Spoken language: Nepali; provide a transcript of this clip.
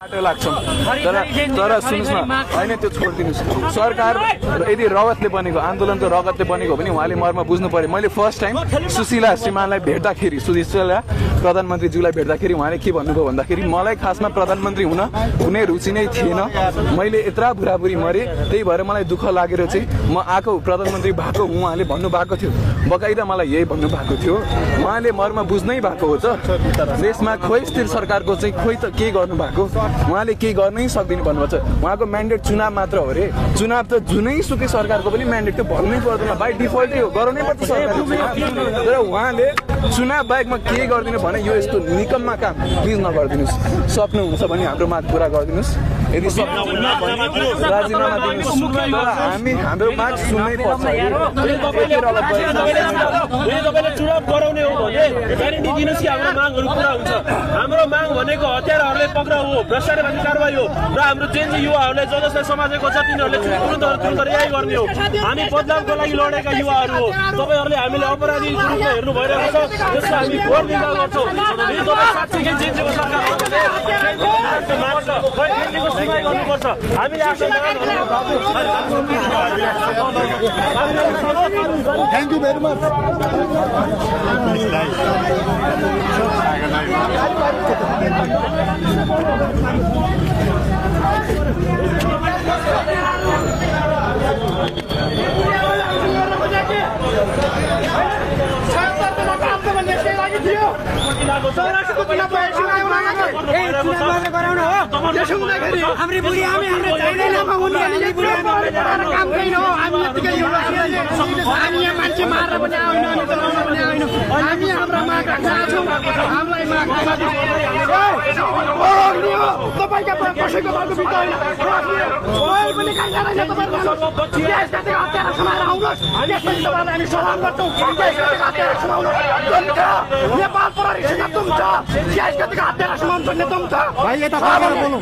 लाग्छ तर सुन्नुस् न हैन त्यो छोड्दिनुस् सरकार यदि रगतले बनेको आन्दोलनको रगतले बनेको हो भने उहाँले मर्म बुझ्नु पर्यो मैले फर्स्ट टाइम सुशीला श्रीमानलाई भेट्दाखेरि सुशीला प्रधानमन्त्रीज्यूलाई भेट्दाखेरि उहाँले के भन्नुभयो भन्दाखेरि मलाई खासमा प्रधानमन्त्री हुने रुचि नै थिएन मैले यत्रा बुढाबुढी मरे त्यही भएर मलाई दुःख लागेर चाहिँ म आएको प्रधानमन्त्री भएको उहाँले भन्नुभएको थियो बकाइदा मलाई यही भन्नुभएको थियो उहाँले मर्म बुझ्नै भएको हो त देशमा खोइ स्थिर सरकारको चाहिँ खोइ त के गर्नु भएको उहाँले केही गर्नै सक्दिन भन्नुहुन्छ उहाँको म्यान्डेट चुनाव मात्र हो रे चुनाव त जुनै सुकै सरकारको पनि म्यान्डेट त भन्नै पर्दैन बाइ डिफल्टै हो गराउनै पर्छ सरकारले तर उहाँले चुनाव बाहेकमा के गर्दिनु भने यो यस्तो निकममा काम प्लिज नगरिदिनुस् सक्नुहुन्छ भने हाम्रो माग पुरा गरिदिनुस् यदि सक्नुहुन्न भने राजीनामा दिनुस् तर हाम्रो माग सुन्नै पर्छ तपाईले चुनाव गराउने हो भने ग्यारेन्टी दिनुस् कि हाम्रो मागहरू पुरा हुन्छ हाम्रो माग भनेको हतियारहरूले पक्राउ हो भ्रष्टाचारमाथि कारबाही हो र हाम्रो जेन्जी युवाहरूले जसलाई समाजेको छ तिनीहरूले तुरन्त रिहाई गर्ने हो हामी बदलावको लागि लडेका युवाहरू हो तपाईहरूले हामीले अपराधी रूपमा हेर्नु भइरहेको छ त्यसको हामी घोर निन्दा गर्छौँ साँच्चीकै जेन्जीको सरकार गर्नुपर्छ हामीले आफ्नो thank you very much Nepal प्रहरीसँग तुम छ भाइ यता बोल्नु